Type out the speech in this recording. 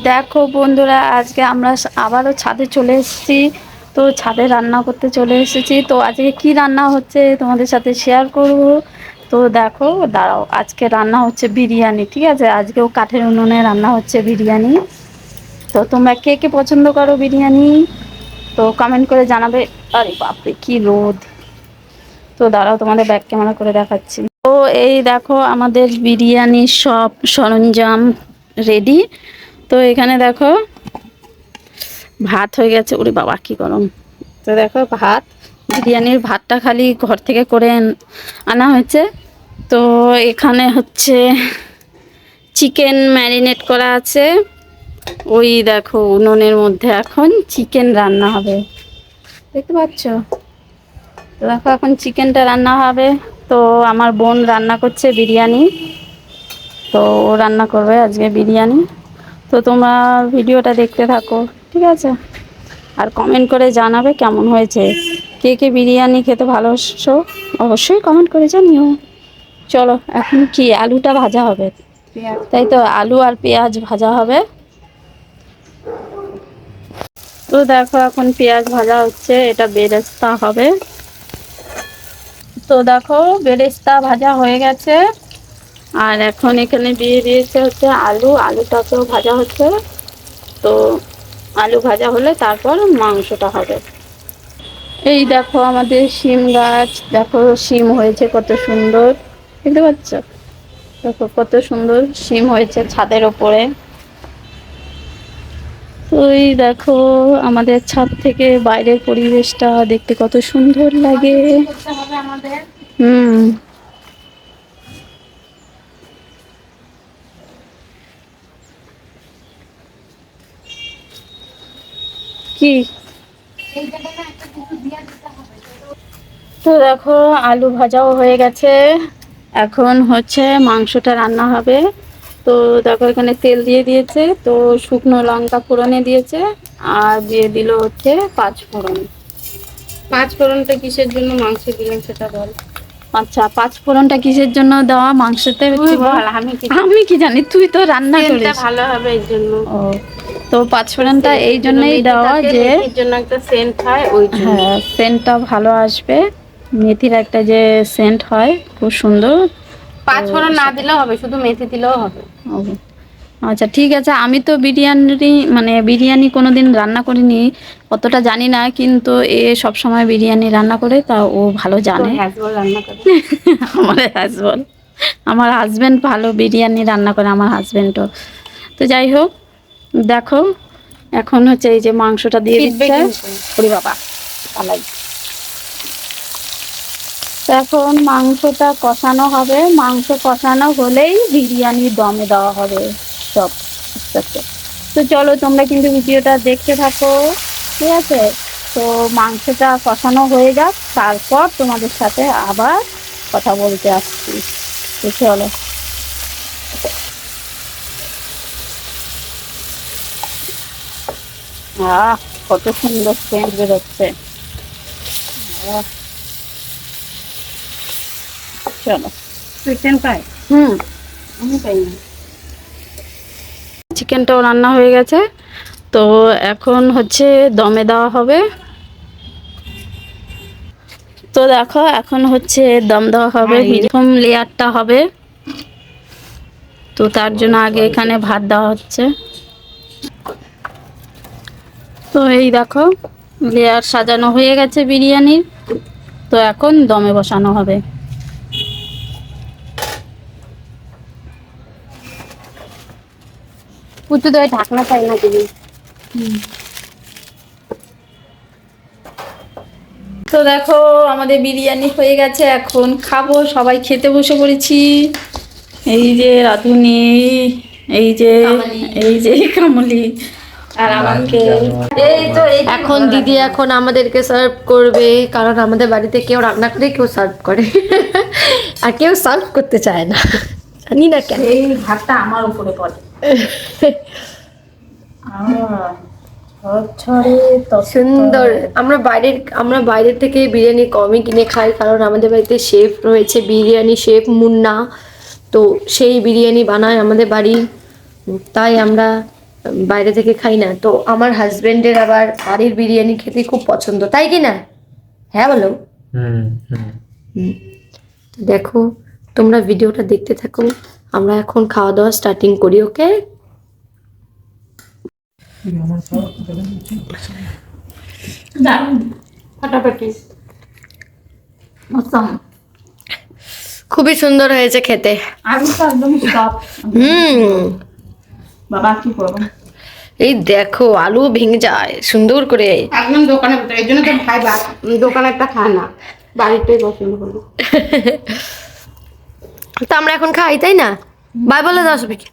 দেখো বন্ধুরা, আজকে আমরা আবারও ছাদে চলে এসেছি। তো ছাদে রান্না করতে চলে এসেছি। তো আজকে কি রান্না হচ্ছে তোমাদের সাথে শেয়ার করব। তো দেখো, দাঁড়াও, আজকে রান্না হচ্ছে বিরিয়ানি। ঠিক আছে, আজকেও কাঠের উনুনে রান্না হচ্ছে বিরিয়ানি। তো তোমরা কে কে পছন্দ করো বিরিয়ানি, তো কমেন্ট করে জানাবে। আরে বাপরে কি রোদ! তো দাঁড়াও, তোমাদের ব্যাক ক্যামেরা করে দেখাচ্ছি। তো এই দেখো, আমাদের বিরিয়ানির সব সরঞ্জাম রেডি। তো এখানে দেখো ভাত হয়ে গেছে। ওরে বাবা কি গরম! তো দেখো ভাত, বিরিয়ানির ভাতটা খালি ঘর থেকে করে আনা হয়েছে। তো এখানে হচ্ছে চিকেন ম্যারিনেট করা আছে। ওই দেখো উনুনের মধ্যে এখন চিকেন রান্না হবে, দেখতে পাচ্ছ? তো দেখো এখন চিকেনটা রান্না হবে। তো আমার বোন রান্না করছে বিরিয়ানি। তো ও রান্না করবে আজকে বিরিয়ানি। তো তোমরা ভিডিওটা দেখতে থাকো, ঠিক আছে? আর কমেন্ট করে জানাবে কেমন হয়েছে। কে কে বিরিয়ানি খেতে ভালোবাসো অবশ্যই কমেন্ট করে জানিও। চলো, এখন কি আলুটা ভাজা হবে, তাই তো? আলু আর পেঁয়াজ ভাজা হবে। তো দেখো এখন পেঁয়াজ ভাজা হচ্ছে, এটা বেরেস্তা হবে। তো দেখো বেরেস্তা ভাজা হয়ে গেছে। আর এখন এখানে দিয়ে দিয়েছে হচ্ছে আলুটাকেও ভাজা হচ্ছে। তো আলু ভাজা হলে তারপর মাংসটা হবে। এই দেখো আমাদের শিম গাছ, দেখো শিম হয়েছে কত সুন্দর, দেখতে পাচ্ছ? দেখো কত সুন্দর শিম হয়েছে ছাদের ওপরে। তো এই দেখো আমাদের ছাদ থেকে বাইরের পরিবেশটা দেখতে কত সুন্দর লাগে। হুম। কি? তো দেখো আলু ভাজাও হয়ে গেছে, এখন হচ্ছে মাংসটা রান্না হবে। তো দেখো এখানে তেল দিয়ে দিয়েছে, তো শুকনো লঙ্কা ফোড়নে দিয়েছে, আর দিয়ে দিল হচ্ছে পাঁচ ফোড়ন। পাঁচ ফোড়নটা কিসের জন্য মাংসে দিলেন সেটা বল। আচ্ছা, পাঁচ ফোড়নটা কিসের জন্য দেওয়া মাংসতে? আমি কি জানি, তুই তো রান্না করিস। ভালো হবে এই জন্য। ও, তো পাঁচ ফোড়নটা এই জন্যই দেওয়া যে এর জন্য একটা সেন্ট হয়, ওই জন্য। হ্যাঁ, সেন্টটা ভালো আসবে। মেথির একটা যে সেন্ট হয় খুব সুন্দর। পাঁচ ফোড়ন না দিলেও হবে, শুধু মেথি দিলেও হবে। আচ্ছা ঠিক আছে, আমি তো বিরিয়ানি কোনোদিন রান্না করিনি, অতটা জানি না, কিন্তু এ সব সময় বিরিয়ানি রান্না করে, তা ও ভালো জানে। রান্না করে আমার হাজবেন্ড ভালো বিরিয়ানি রান্না করে, আমার হাজবেন্ডও। তো যাই হোক, দেখো এখন হচ্ছে এই যে মাংসটা দিয়ে দিচ্ছে। ওরে বাবা পালাই। এখন মাংসটা কষানো হবে, মাংস কষানো হলেই বিরিয়ানি দমে দেওয়া হবে সব আস্তে আস্তে। তো চলো তোমরা কিন্তু ভিডিওটা দেখতে থাকো, ঠিক আছে? তো মাংসটা কষানো হয়ে যাক, তারপর তোমাদের সাথে আবার কথা বলতে আসছি। তো চলো। আহ, কত সুন্দর সেন্ট বেরোচ্ছে। চলো। তুই সেন্ট পাই? আমি পাই না। চিকেনটাও রান্না হয়ে গেছে, তো এখন হচ্ছে দমে দেওয়া হবে। তো দেখো এখন হচ্ছে দম দেওয়া হবে, প্রথম লেয়ারটা হবে। তো তার জন্য আগে এখানে ভাত দেওয়া হচ্ছে। তো এই দেখো লেয়ার সাজানো হয়ে গেছে বিরিয়ানির। তো এখন দমে বসানো হবে। পুতু দই ঢাকনা চাই না দিবি। তো দেখো আমাদের বিরিয়ানি হয়ে গেছে, এখন খাবো, সবাই খেতে বসে পড়েছি। এই যে রাধুনি, এই যে কামলি, আর আমাকে। এই তো এখন দিদি এখন আমাদেরকে সার্ভ করবে, কারণ আমাদের বাড়িতে কেউ রান্না করে কেউ সার্ভ করে আর কেউ সার্ভ করতে চায় না, জানি না কেন। এই ভাতটা আমার উপরে পড়ে। সুন্দর। আমরা বাইরের থেকে বিরিয়ানি কমই কিনে খাই, কারণ আমাদের বাড়িতে শেফ রয়েছে, বিরিয়ানি শেফ মুন্না। তো সেই বিরিয়ানি বানায় আমাদের বাড়ি, তাই আমরা বাইরে থেকে খাই না, তো আমার হাজবেন্ডের আবার বাড়ির বিরিয়ানি খেতে খুব পছন্দ, তাই কি না? হ্যাঁ বলো। হুম। তো দেখো, তোমরা ভিডিওটা দেখতে থাকো, আমরা এখন খাওয়া দাওয়া স্টার্টিং করি। ওকে, দারুণ ফাটাফাটি মৌসুম। খুবই সুন্দর হয়েছে খেতে। আলুটা একদম সফট। বাবা কি করবো, এই দেখো আলু ভেঙে যায় সুন্দর করে। একদম দোকানে এই জন্য তো ভাই দোকানে একটা খায় না, বাড়িতেই পছন্দ করবো। তো আমরা এখন খাই, তাই না? বাই বলে দাও সবাইকে।